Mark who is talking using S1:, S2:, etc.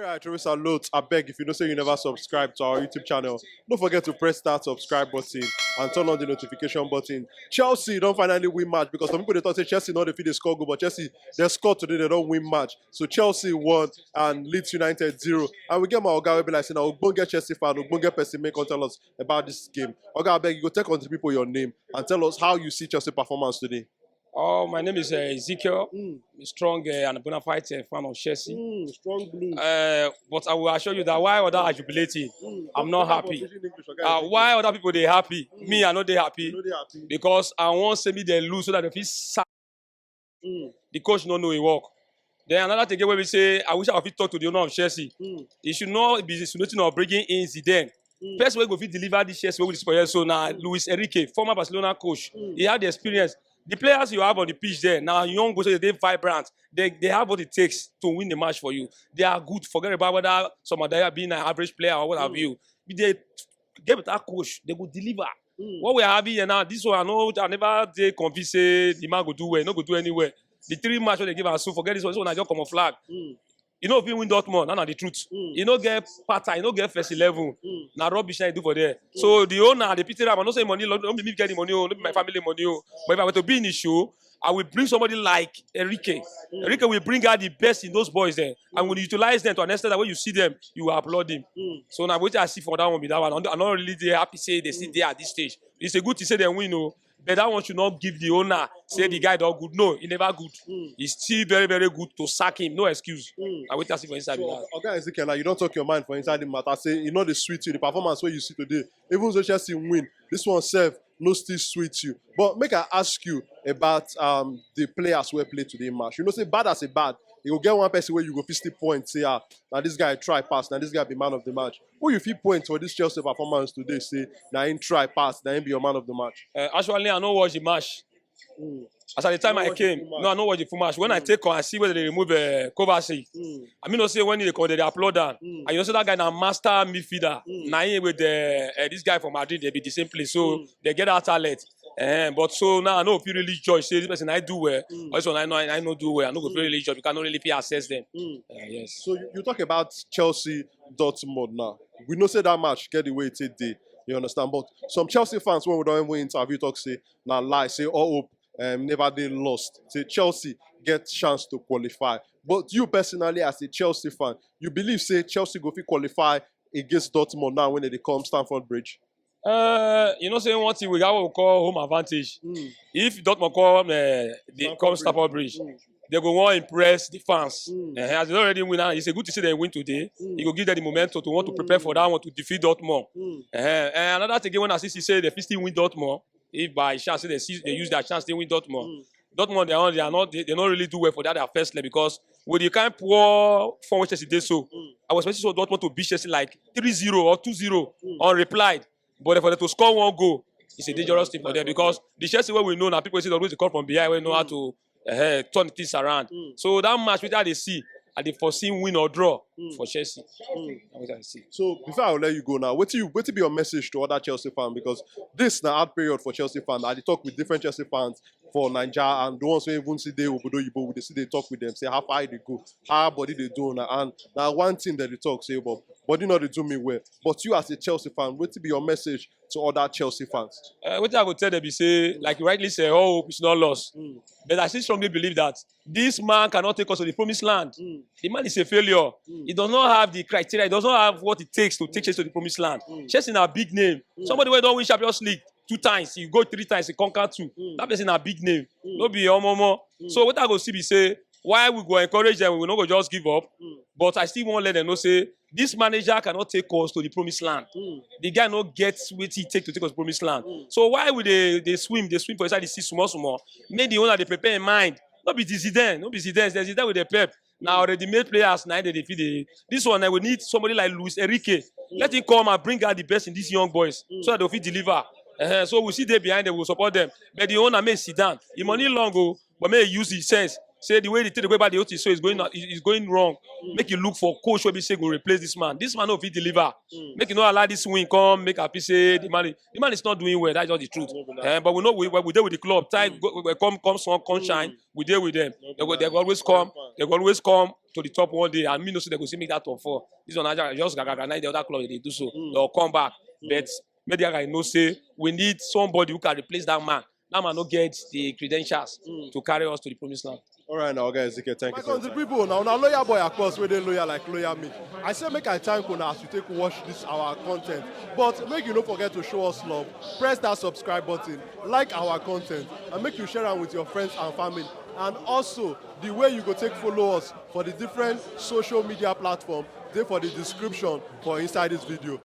S1: Alright, Teresa Loads, I beg if you don't say you never subscribe to our YouTube channel, don't forget to press that subscribe button and turn on the notification button. Chelsea don't finally win match because some people they thought say Chelsea not the they score goal, but Chelsea they scored today, they don't win match. So Chelsea won and Leeds United 0. And we get my Oga will be like saying, we'll go get Chelsea fan, we'll go get person make and tell us about this game. Oga, I beg you go take on the people your name and tell us how you see Chelsea performance today.
S2: Oh, my name is Ezekiel. A strong and bona fide fan of Chelsea.
S1: Strong blue.
S2: But I will assure you that while others are jubilating, I'm not happy. Why other people they happy? Me, I know they happy. Because I want to see me they lose so that they feel sad. The coach don't know he work. Then another thing where we say, I wish I could talk to the owner of Chelsea. He should not be insinuating or bringing in Zidane. First way go fit deliver this Chelsea with this player. So now Luis Enrique, former Barcelona coach, he had the experience. The players you have on the pitch there, now young boys, they're vibrant. They have what it takes to win the match for you. They are good. Forget about whether some of them being an average player or what have you. If they get with that coach, they will deliver. What we are having here now, this one, I never they convince the man go do well, not go do anywhere. The 3 matches they give us, so forget this one I just come on flag. You know if you win Dortmund, that's the truth. You don't get pattern, you don't get first 11. Now rubbish I do for there. So the owner, the pity, I'm not saying money, don't be me get the money, don't be my family money. But if I were to be in the show, I will bring somebody like Enrique. Enrique will bring out the best in those boys there. And when you utilize them to understand that when you see them, you will applaud them. So now what I see for that one be that one. I'm not really happy to say they sit there at this stage. It's a good to say they win, but that one should not give the owner, say the guy don't good. No, he never good. He's still very, very good to sack him. No excuse. I wait to see for inside.
S1: So, okay, Ezekiel, like, you don't talk your mind for inside the matter. Say, you know the sweet you, the performance where you see today. Even though Chelsea win, this one serve, no still sweet you. But make I ask you about the players who play today match. You know, say bad as a bad. You will get one person where you go 50 points, say, now this guy try pass, now this guy be man of the match. Who you feel points for this Chelsea performance today, say, now him try pass, now him be your man of the match?
S2: Actually, I know watch the match. As at the time I came, I know watch the full match. When I take on and see whether they remove Kovacic, I mean, no say when they call they applaud them. And you know, say that guy now master midfielder. Now with this guy from Madrid, they be the same place, so they get out talent. But so now I know if you really judge, say this person I do well, or this one I know do well. I know go really judge. You cannot really assess them. Yes.
S1: So you talk about Chelsea Dortmund now. We know say that match get the way it did. You understand? But some Chelsea fans when we don't even interview talk say now lie say hope never they lost. Say Chelsea get chance to qualify. But you personally as a Chelsea fan, you believe say Chelsea go fit qualify against Dortmund now when they come Stamford Bridge?
S2: You know, saying one thing we got what we call home advantage. If Dortmund come, they come Stamford Bridge, they go want to impress the fans. As they already win, it's a good to see they win today. It will give them the momentum to want to prepare for that one to defeat Dortmund. And another thing when I see say they still win Dortmund, if by chance they use their chance they win Dortmund. Dortmund they don't really do well for that their first leg because when you can't pour forward Chelsea did so. I was expecting Dortmund to beat Chelsea like 3-0 or 2-0 unreplied. But for them to score one goal, it's a dangerous thing for them because the Chelsea where we know now people say they always come from behind, we know how to turn things around. So that match without they see and they foresee win or draw for Chelsea.
S1: So before I will let you go now, what be your message to other Chelsea fans? Because this is an hard period for Chelsea fans. I talk with different Chelsea fans for Naija and the ones who even see they Obodo, they see they talk with them, say how far they go, how body they do now. And now one thing that they talk say about body not they do me well. But you as a Chelsea fan, what be your message to other Chelsea fans?
S2: What I would tell them is say, like you rightly say, hope it's not lost. But I still strongly believe that this man cannot take us to the promised land. The man is a failure. He does not have the criteria. He does not have what it takes to take Chelsea to the promised land. Chelsea is a big name. Somebody who don't win Champions League 2 times, you go 3 times, you conquer 2. That person is a big name. No be your mama. So what I go see be say, why we go encourage them, we will not go just give up. But I still want to let them know say, this manager cannot take us to the promised land. The guy not gets what he takes to take us to the promised land. So why would they swim for inside the sea small. Make the owner they prepare in mind. Not be Zidane, there's Zidane with the pep. Now already made players now they defeat this one. I will need somebody like Luis Enrique. Let him come and bring out the best in these young boys so that they'll fit deliver. So we see they behind them, we'll support them. But the owner may sit down. The money long go, but may use his sense. say the way they take the way by the OT so is going wrong. Make you look for coach wey be say go replace this man. This man no fit deliver. Make you not allow this win come. Make happy say the man is not doing well. That's just the truth. But we know we deal with the club. Time come sun, come shine. We deal with them. They go always come. They go always come to the top one day. And me know say they go see me that top 4. This one Naija just gaga the other club they do so. They'll come back. But media guy know say we need somebody who can replace that man. That man no get the credentials to carry us to the promised land.
S1: All right, now, guys, okay, thank you. My country people, now, lawyer boy, of course, where they lawyer like lawyer me. I say make I thank you now as you take watch this our content. But make you don't forget to show us love. Press that subscribe button, like our content, and make you share it with your friends and family. And also, the way you go take follow us for the different social media platforms, they for the description for inside this video.